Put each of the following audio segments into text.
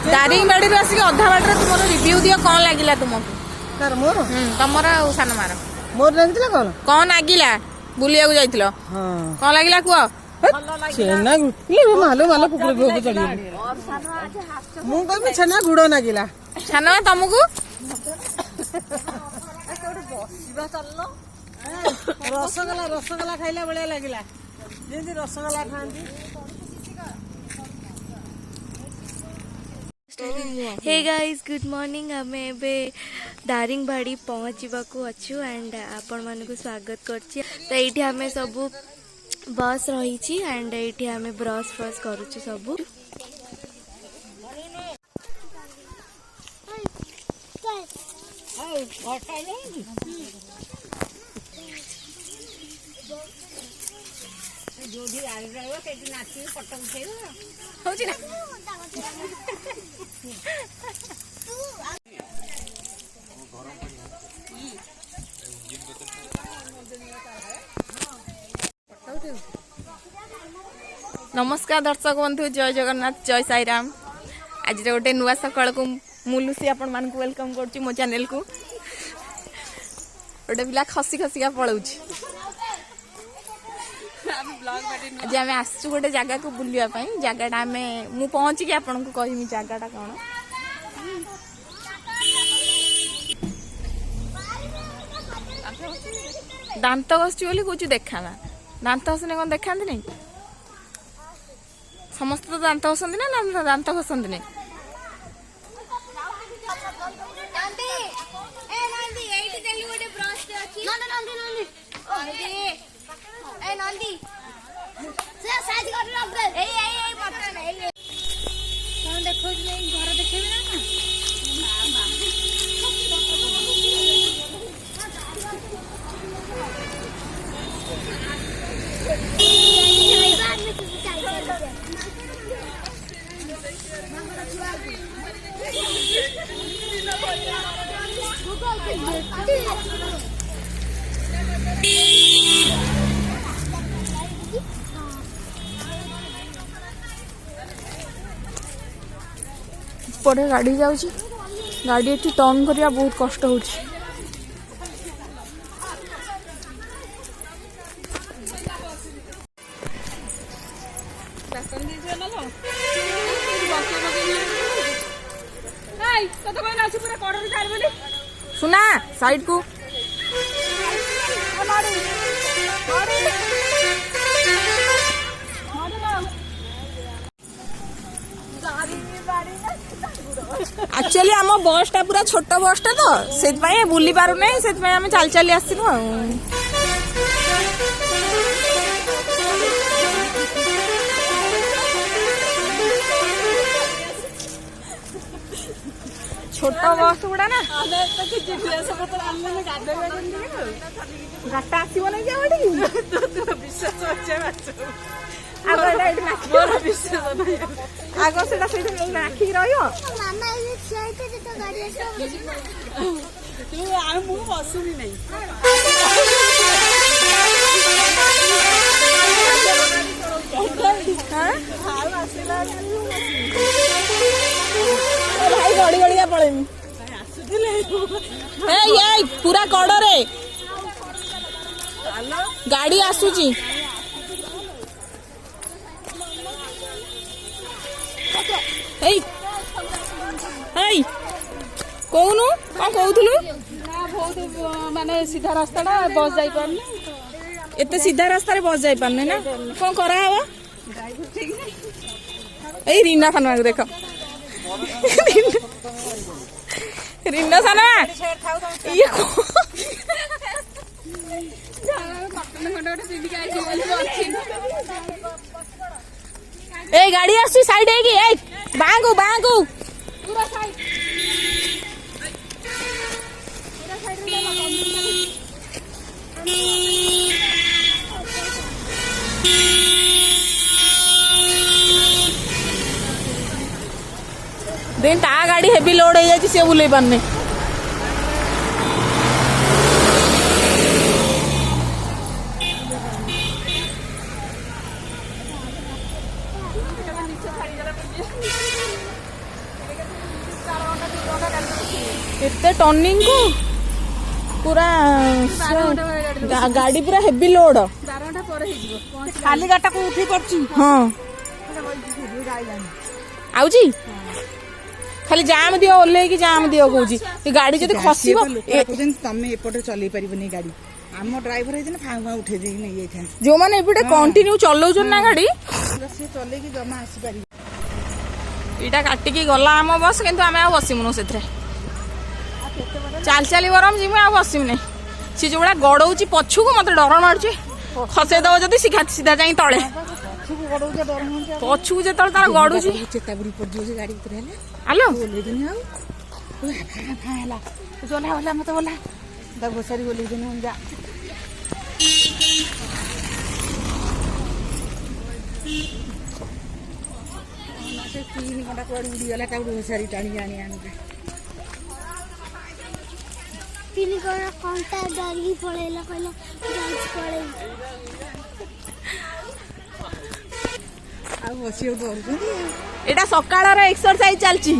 दारिंगबाड़ी रे आसिक अधा बाटर तुम रिव्यू दियो कौन लागिला तुमको तार मोर तमरा सान मार मोर लागिला कौन लागिला बुलिया को जाइतिलो हां कौन लागिला कुआ छेना गुले मालो मालो पुकुरे को चढ़ी मु कहबे छेना गुड़ो लागिला छाना तुमको रसगोला रसगोला खाइला बढिया लागिला जेंति रसगोला खांती हे गाइस गुड मॉर्निंग आम ए दारिंगबाड़ी पहुँचवा अच्छु एंड आपण मान स्वागत करछि तो ये आम सब बस रही एंड ये आम ब्रश फ्रश करुछु सब नमस्कार दर्शक बंधु जय जगन्नाथ जय साई राम आज गोटे नुआ सकाल को मुलुसी आपण मान को वेलकम करछि मो चैनल को गोटे पिला खसी खसिका पळौछि आज आम आसु गोटे जगह को बुलिया पई जगहटा आम मु पहुँची कि आपन को कहमी जगहटा कौन दांत घसी बोली कौच देखाना दांत घसने कौन देखा नहीं समस्त तो दांत घसंती ना दांत घसंती नहीं परे गाड़ी जाऊँगी गाड़ी ये टर्न करवा बहुत कष्ट हो सुना साइड को एक्चुअली आम बसटा पूरा छोट बसटा तो से बुली पार ना से आम चल चली आसनु छोट बस गुड़ा ना गाटा आसो ना आग से राखी रही बसुनी नहीं भाई गड़ी गड़िया पड़ेमी पूरा कड़े गाड़ी आसूची कौनु कौन कहूलु माने सीधा रास्ता ना बस जाई पारनी एते सीधा रास्ता रे बस जाई पारने ना कौन करा हवा ए रीना खाना देख रीना खाना ये ए गाड़ी आसी साइड है कि ए बांगू बांगू पूरा साइड देन ता गाड़ी हेवी लोड हो जाए सी बुले पारने एते टर्निंग को पूरा गाड़ी पूरा हेवी लोड खाली गाटा को उठी पड़ची हाँ आउची खाली जाम दियो ओल्ले की जाम दियो कहूची गाड़ी जदी खसिबो तमे एपटे चलै परिबनी गाड़ी आम ड्राइवर है फाँ फाँ उठे दी नहीं ये जो माने एपटे कंटिन्यू चलाउछन ना गाड़ी से चले की जमा आसी पारि इटा काटिकी गला आम बस किंतु आमे आ बसिमुनु सेथरे चाल चाली बरम जिमु आ बसिम नै सी जोड़ा गड़ौची पछु को मते डर मारची खसे दव जदी सीधा जाई तळे पछु जे तळ तार गड़ुची चेता बुड़ी पड़ जो गाड़ी उतरे ले आलो बोले दिन आउ फाँ फाँ हला जोला होला मत बोला दा गोसारी बोले दिन हम जा से 3 घंटा कोड उड़ी गला का गोसारी टाणी जानी आनी 3 घंटा गाड़ी पळेला कहला जाइछ पळे आ बसियो डर एटा सकाळर एक्सरसाइज चलची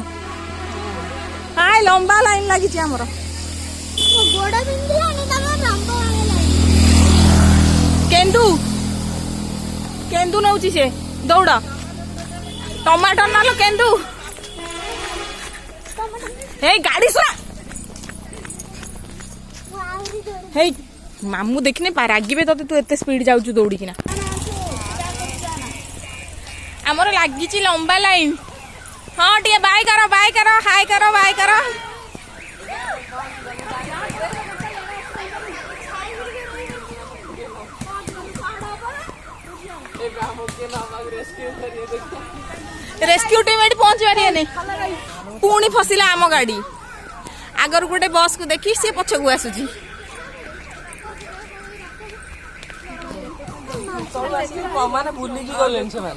हाय लंबा लाइन लागिची हमर गोड़ा बिंदला नि तमा लंबा वाला केंदू केंदू नउची से दौड़ टमाटर नालो केंदू हे गाड़ी सुना हे मामू देखने पा रागिबे तते तू एते स्पीड जाउछु दौड़ी किना हमर लागिची लंबा लाइन हाँ टिके बाय करो हाय करो बाय करो रेस्क्यू टीम एटी पहुंच पारे नहीं पुणी फसिला आम गाड़ी आगर गोटे बस को देखी सी पछ को आसुची माने बुली की गलेन से माने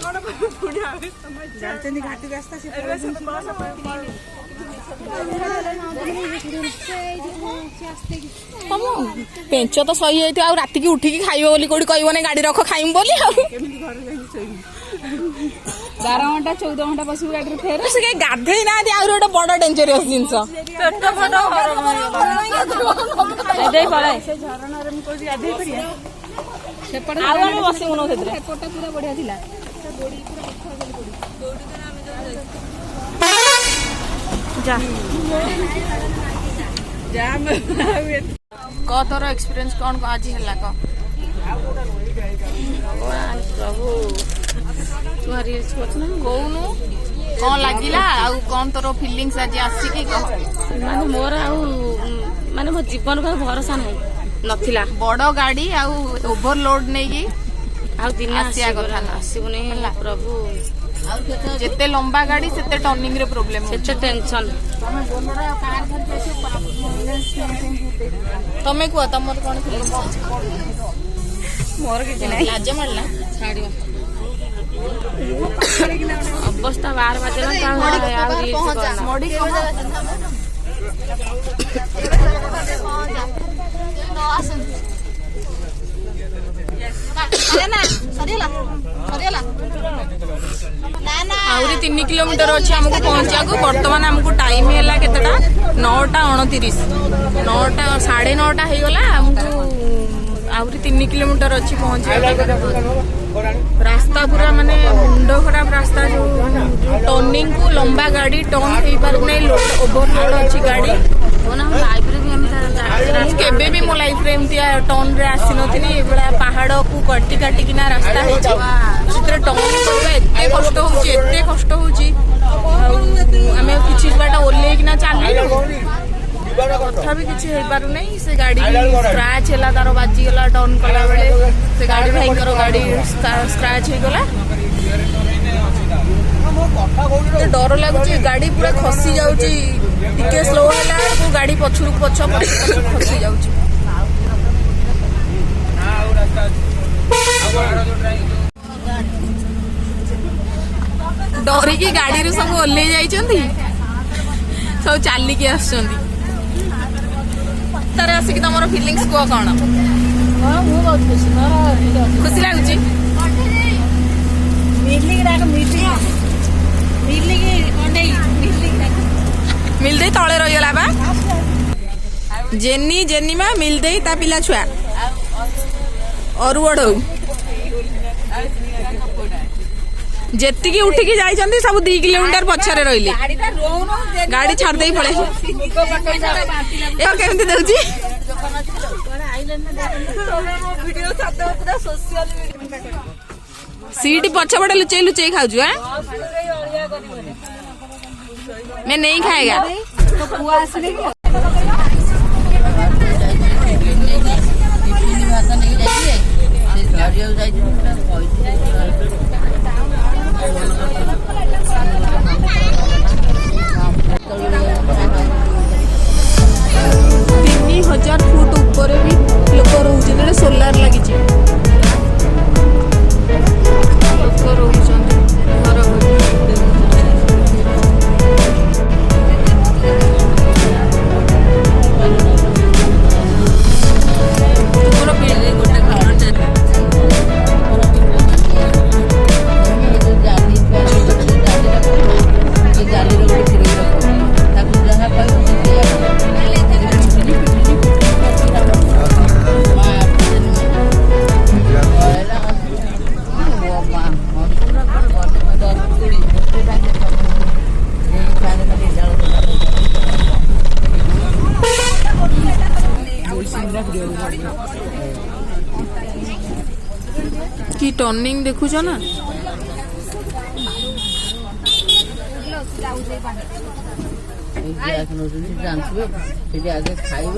जानते घाटी रास्ता से पेंच तो सही होती आ राति की उठिकी खाइबो बोली कोडी कहबो नै गाड़ी रख खाइम बोली आ 12 घंटा 14 घंटा बस गाड़ी रे फेर से गाधे ना दे आउर ओटा बड़ डेंजरस जिंस पेट फट दे पळाय से झरना रे को गाधे परिया सेपट आउ हम बसे मनो सेतरे सेपट पूरा बढ़िया थिला जा जाम क तोर एक्सपीरियंस कोन को आज हला क प्रभु तुम्हारी सोचना कोनु कौन लागिला आ कौन तोर फीलिंग्स आज आसी की कह ମାନେ ମୋର ଆଉ ମାନେ ମୋ ଜୀବନକୁ ଆଉ ଭରସା ନାହିଁ नथिला बड़ गाड़ी आ ओभरलोड नहीं की ଆଉ ଦିନ ଆସିବା କଥା ନା। ଆସିବୁନି ପ୍ରଭୁ जेते लंबा गाड़ी सेते टर्निंग रे प्रॉब्लम ସେତେ ଟେନସନ୍ तमे कुआ तमर कोन फीलिंग्स ମୋର କିଛି ନାହିଁ लाज मारला ଛାଡ଼ିବ ଅବସ୍ଥା 12 ବାଜିଲା ତା ଆଉ ରିଲ୍ସ କରନା मोडी कह आहरी 3 किलोमीटर अच्छे आमको पहुंचा को बर्तमान आमको टाइम है केतटा 9:29 9टा 9:30 हो गला आमको आहरी 3 किलोमीटर अच्छी पहुंचे रास्ता पूरा माने मुंड खराब रास्ता जो टर्निंग को लंबा गाड़ी टर्न हो पार नहीं ओवरलोड अच्छी गाड़ी लाइफ रे भी हम केबे भी मो लाइफ रे एमती टर्न रे आसी नथिनी एबला पहाड़ को कटी काटी किना रास्ता हो सेतरे टर्न करबा एते कष्ट होची आमे किछि बाटा ओल्ले किना चालली तथापि किछि हे पारु नहीं से गाड़ी स्क्रैच हैला तारो बाजी गला टर्न कला बेले से गाड़ी भाईकर गाड़ी स्क्रैच हे गला तो डर लगुची गाड़ी पूरा खसी जाउची टिके स्लो हैला को गाड़ी पछुरु पछ खसी जाउची डरी की गाड़ी रे सब ओल्ले जाइचंती सब चाली के आछंती तारे आसिक तमरो फीलिंग्स को कोन हां मु बहुत खुशी लागुची मिल दे तळे रही गला बा जेनी जेनीमा मिल दे ता पिला छुआ अरुवड़ जेति की उठिकी जाइछन्ती सब 2 किलोमीटर पछरे रहिले गाड़ी छाड़ दे पळे ए केमति दउची सीट पछपटे लुचई लुचई खाऊछु हैं मैं नहीं खाएगा तीन 1000 फुट ऊपर भी लोक रोचे सोलार लगी लोक रोचन घर की टर्निंग देखुछ ना आगे खाइब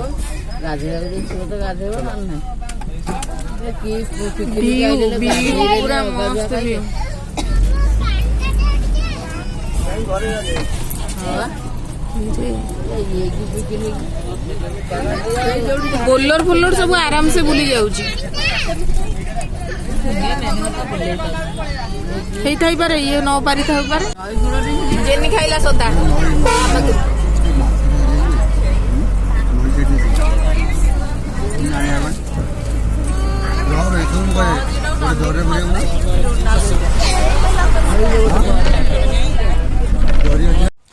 गाधे पूरा मस्त व्यू बोलर फोलर सब आराम से बुली जाऊची हेई पारे ये न पारि थाउ पारे जेनी खाइला सदा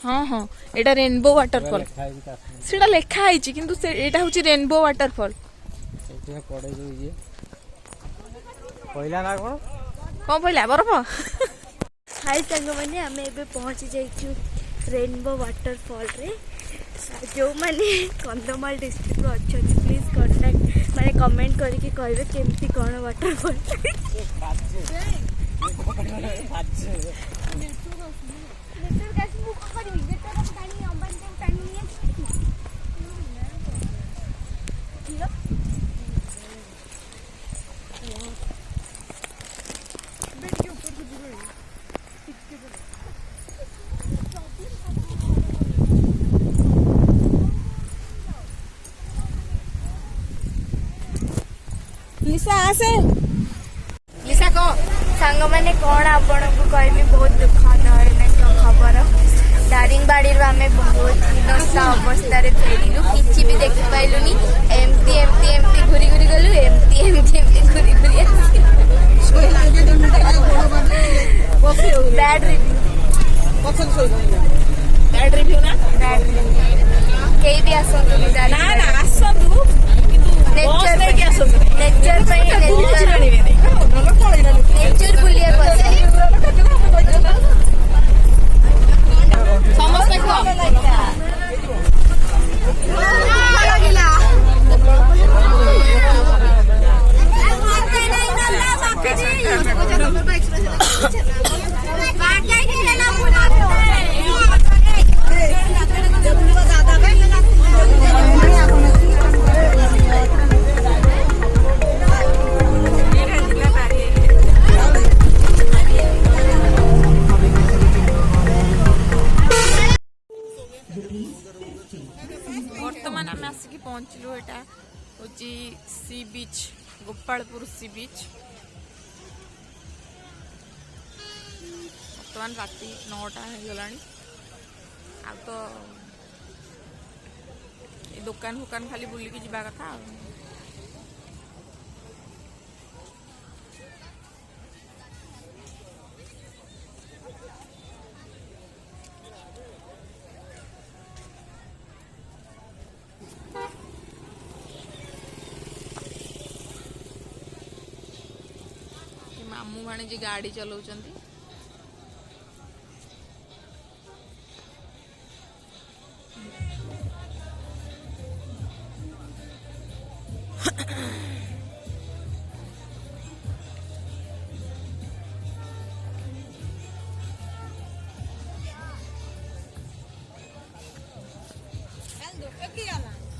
हाँ हाँ एटा रेनबो वाटरफॉल सेटा लेखा आइछि किंतु से एटा होछि रेनबो वाटरफॉल पहिला ना कोन पहिला बरफ हाय संग मैंने आम ए पहुँची जाइछु रेनबो वाटरफॉल रे जो मैंने कंधमाल डिस्ट्रिक्ट अच्छा प्लीज कांटेक्ट मैंने कमेंट करके कहबे केमती कौन वाटरफॉल लिसा आसे लिसा को सांग मैंने कौन आपण को कहली बहुत दुखद खबर दारिंगबाड़ी आम बहुत हिनस्था अवस्था फेरिलु किसी भी देखी पाइलुनी एमती एमती एमती घूरी घूरी गलु एमती एमती एमती घूरी घूरी बैड रिव्यू ना बैड रिव्यू कई भी आसतु ना ना आसतु नेचर नेचर नेचर बुलिया समस्ते बर्तमान आम आसिक पहुँचलु एटा हूँ सी बीच गोपालपुर सी बीच बर्तमान राति 9टा होगला आ तो दुकान फुकान खाली बुलिकी जावा कथा मामू भाणीजी गाड़ी चलाउछंती।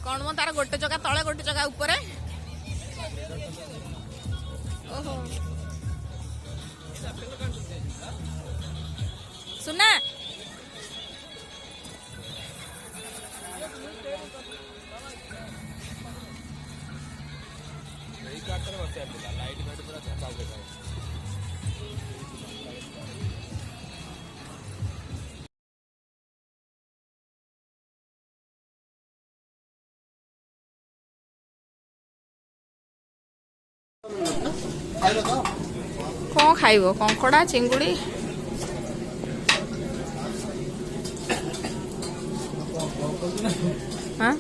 कौन मो तार गोटे चका तले गोटे चका ऊपर ओहो सुना कौन खाइबो कंकड़ा चिंगुड़ी हाँ